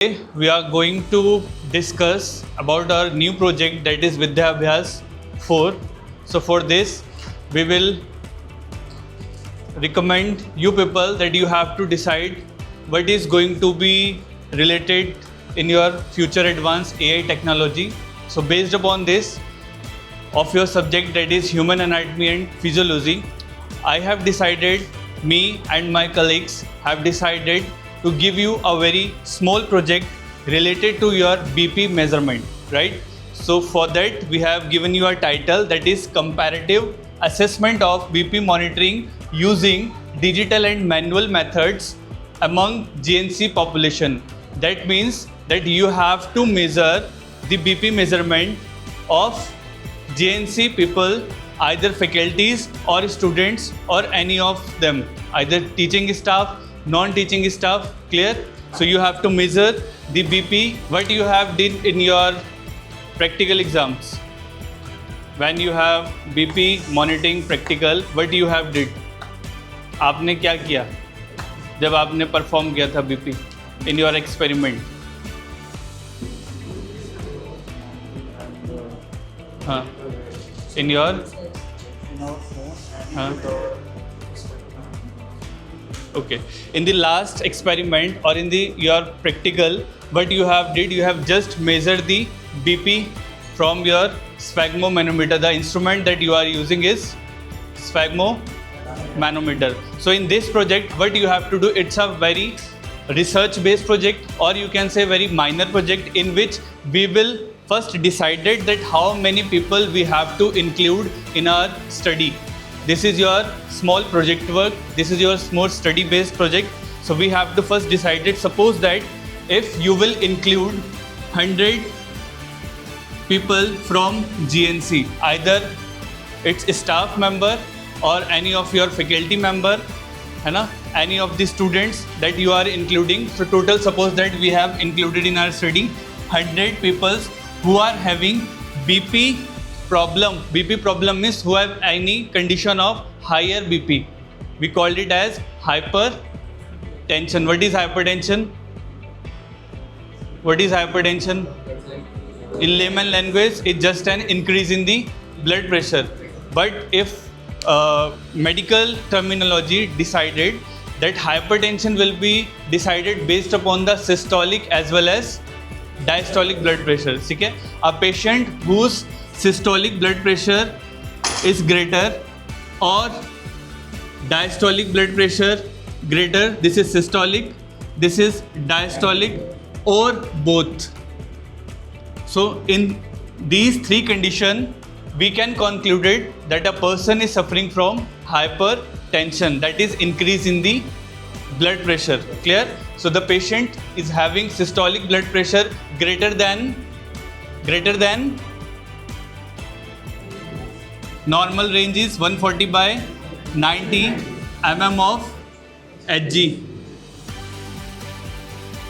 We are going to discuss about our new project, that is Vidya Abhyas 4. So for this, we will recommend you people that you have to decide what is going to be related in your future advanced AI technology. So based upon this, of your subject, that is human anatomy and physiology, I have decided, me and my colleagues have decided to give you a very small project related to your BP measurement, right? So for that, we have given you a title, that is comparative assessment of BP monitoring using digital and manual methods among GNC population. That means that you have to measure the BP measurement of GNC people, either faculties or students or any of them, either teaching staff, non-teaching staff. Clear? So you have to measure the BP, what you have did in your practical exams. When you have BP monitoring practical, what you have did? आपने क्या किया जब आपने perform किया था BP in your experiment? हाँ, in your हाँ. Okay. In the last experiment or in the your practical, what you have did, you have just measured the BP from your sphygmomanometer. The instrument that you are using is sphygmomanometer. So in this project, what you have to do, it's a very research-based project, or you can say very minor project, in which we will first decided that how many people we have to include in our study. This is your small project work. This is your small study-based project. So we have to first decide it. Suppose that if you will include 100 people from GNC, either it's a staff member or any of your faculty member, है ना, any of the students that you are including. So total, suppose that we have included in our study 100 people who are having BP problem. BP problem means who have any condition of higher BP. We called it as hypertension. What is hypertension? What is hypertension? In layman language, it's just an increase in the blood pressure. But if medical terminology decided that hypertension will be decided based upon the systolic as well as diastolic blood pressure. ठीक है? A patient whose systolic blood pressure is greater or diastolic blood pressure greater, this is systolic, this is diastolic, or both. So in these three conditions, we can conclude that a person is suffering from hypertension, that is increase in the blood pressure. Clear? So the patient is having systolic blood pressure greater than normal range is 140 by 90 mm of Hg.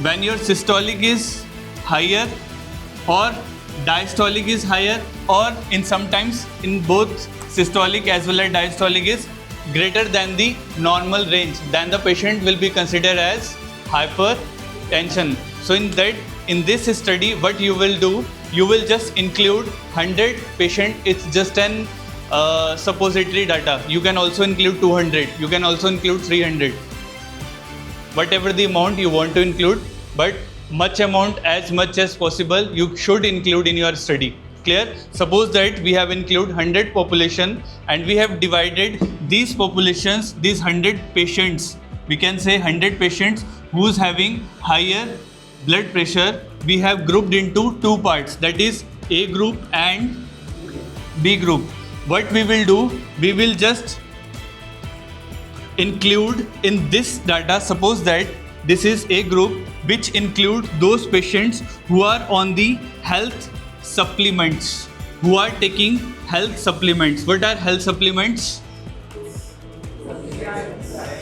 When your systolic is higher or diastolic is higher, or in sometimes in both systolic as well as diastolic is greater than the normal range, then the patient will be considered as hypertension. So in this study, what you will do, you will just include 100 patient. It's just an suppository data. You can also include 200. You can also include 300. Whatever the amount you want to include, but much amount as much as possible you should include in your study. Clear? Suppose that we have included 100 population and we have divided these populations, these 100 patients, we can say 100 patients who's having higher blood pressure, we have grouped into two parts, that is A group and B group. What we will do, we will just include in this data, suppose that this is A group, which include those patients who are on the health supplements, who are taking health supplements. What are health supplements?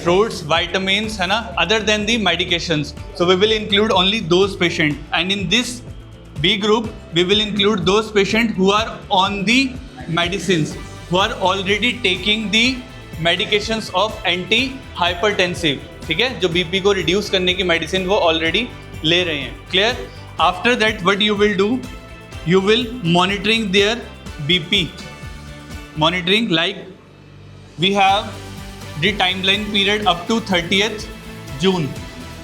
Fruits, vitamins, है ना, other than the medications. So we will include only those patients. And in this B group, we will include those patients who are on the medicines, who are already taking the medications of anti hypertensive. ठीक है, जो BP को reduce करने की medicine वो already ले रहे हैं. Clear? After that, what you will do? You will monitoring their BP. Monitoring, like we have the timeline period up to 30th June.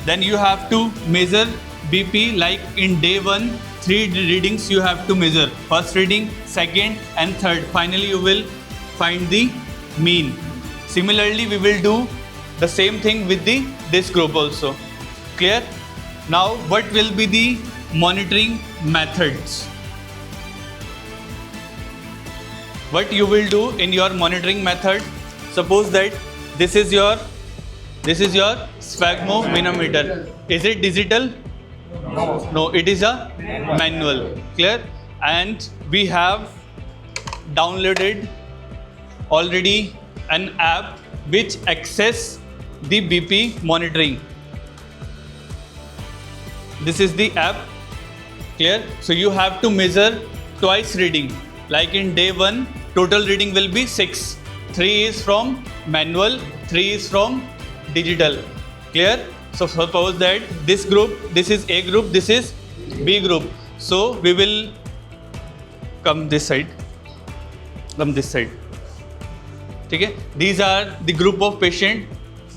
Then you have to measure BP, like in day 1, 3 readings you have to measure. First reading, second and third. Finally you will find the mean. Similarly, we will do the same thing with this group also. Clear? Now what will be the monitoring methods? What you will do in your monitoring method? Suppose that this is your sphygmomanometer. Is it digital? No, it is a manual. Clear? And we have downloaded already an app which access the BP monitoring. This is the app. Clear? So you have to measure twice reading. Like in day 1, total reading will be 6. 3 is from manual, 3 is from digital. Clear? So suppose that this group, this is A group, this is B group. So we will come this side. Come this side. Okay? These are the group of patient.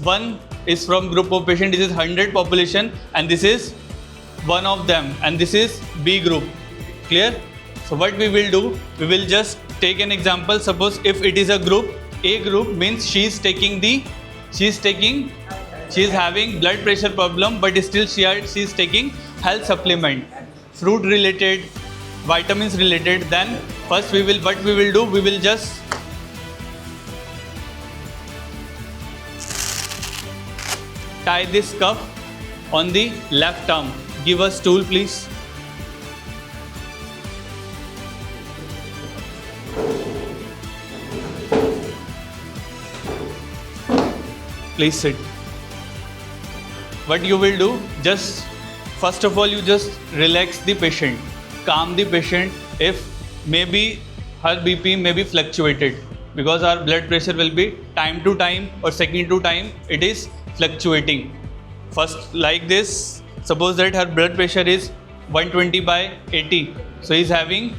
One is from group of patient. This is 100 population, and this is one of them, and this is B group. Clear? So what we will do? We will just take an example. Suppose if it is a group, A group means she is having blood pressure problem, but still she is taking health supplement, fruit related, vitamins related. Then first we will just tie this cuff on the left arm. Give us stool, please. Please sit. What you will do? Just first of all, you just relax the patient, calm the patient. If maybe her BP may be fluctuated, because our blood pressure will be time to time or second to time it is fluctuating. First, like this, suppose that her blood pressure is 120/80, so he is having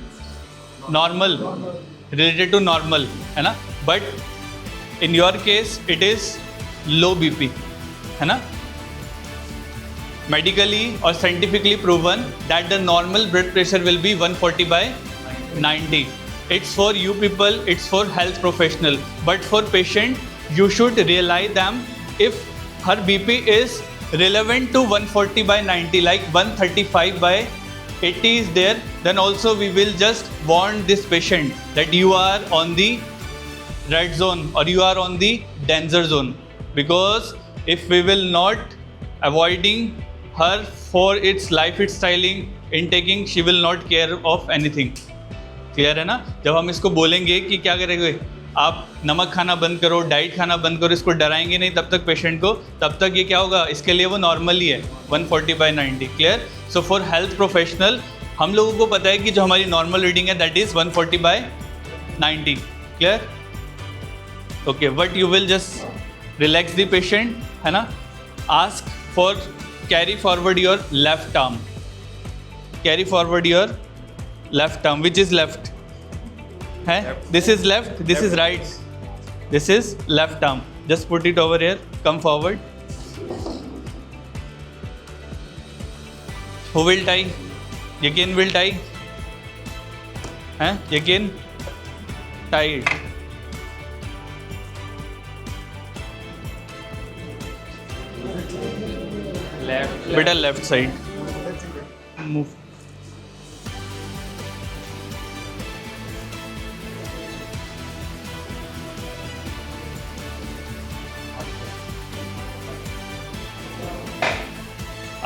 normal, related to normal, है ना? But in your case it is low BP, है ना? Medically or scientifically proven that the normal blood pressure will be 140/90. It's for you people, it's for health professional. But for patient, you should realize them if her BP is relevant to 140/90, like 135/80 is there, then also we will just warn this patient that you are on the red zone or you are on the danger zone. Because if we will not avoiding her for its lifestyling, intaking, she will not care of anything. Clear है ना? जब हम इसको बोलेंगे कि क्या करेंगे, आप नमक खाना बंद करो, डाइट खाना बंद करो, इसको डराएंगे नहीं तब तक पेशेंट को, तब तक ये क्या होगा, इसके लिए वो नॉर्मल ही है 140/90. Clear? So for health professional हम लोगों को पता है कि जो हमारी नॉर्मल रीडिंग है that is 140/90. Clear? Okay, what you will just relax the patient, है ना? Ask for carry forward your left arm. Carry forward your left arm. Which is left? This is left, this is right, this is left arm. Just put it over here, come forward. Who will tie? Yakin will tie. Yakin, tie it. Left. Beta left side. Move.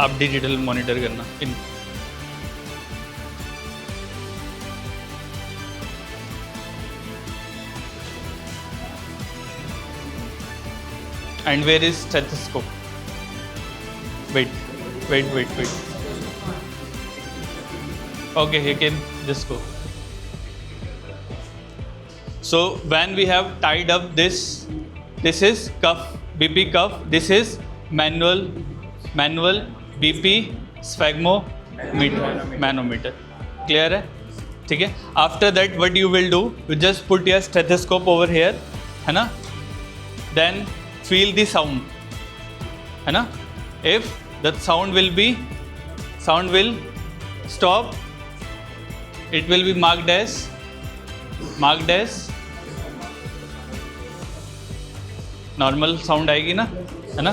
आप digital monitor करना in. And where is stethoscope? Wait. Okay, you can just go. So when we have tied up this is cuff, BP cuff, this is manual BP, sphygmomanometer, manometer. Clear है? ठीक है। After that what you will do, you just put your stethoscope over here, है ना, then feel the sound, है ना। If the sound will stop, it will be marked as normal sound आएगी ना, है ना।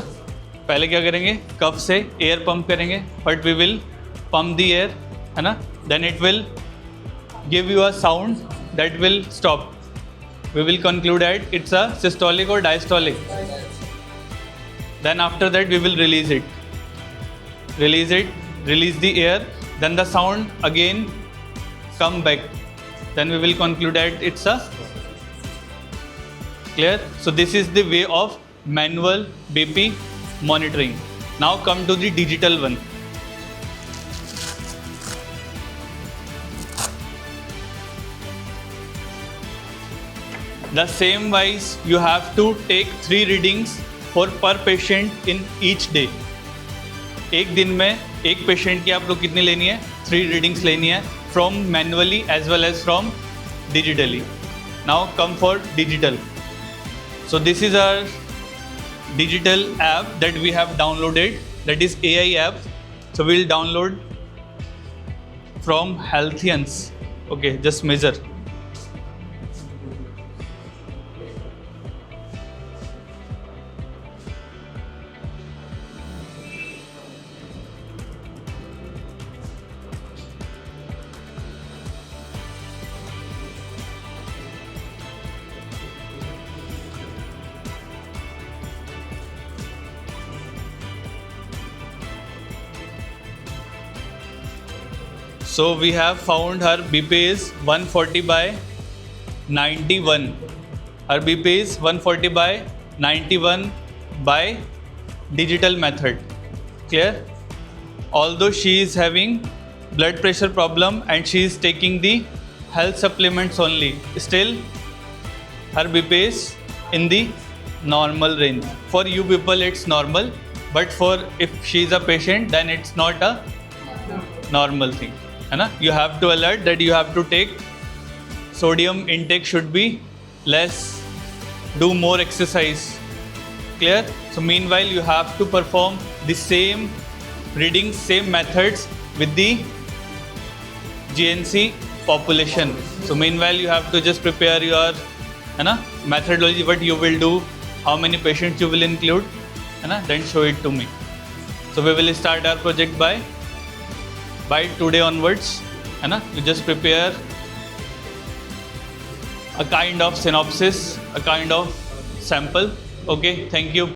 पहले क्या करेंगे, कफ से एयर पंप करेंगे, but we will pump the air, है ना, then it will give you a sound that will stop. We will conclude that it's a systolic और diastolic. Then after that we will release the air, then the sound again come back, then we will conclude that it's a clear. So this is the way of manual BP monitoring. Now come to the digital one. The same wise you have to take 3 readings for per patient in each day. एक दिन में एक patient की आप लोग कितनी लेनी है, 3 रीडिंग्स लेनी है, from manually as well as from digitally. Now come for digital. So this is our digital app that we have downloaded, that is AI app. So we'll download from Healthians. Okay, just measure. So we have found her BP is 140 by 91. Her BP is 140 by 91 by digital method. Clear? Although she is having blood pressure problem and she is taking the health supplements only, still her BP is in the normal range. For you people it's normal, but for if she is a patient then it's not a normal thing. है ना. You have to alert that you have to take sodium intake should be less, do more exercise. Clear? So meanwhile you have to perform the same readings, same methods with the GNC population. So meanwhile you have to just prepare your है ना methodology, what you will do, how many patients you will include, है ना, then show it to me. So we will start our project by today onwards, है ना. You just prepare a kind of synopsis, a kind of sample. Okay, thank you.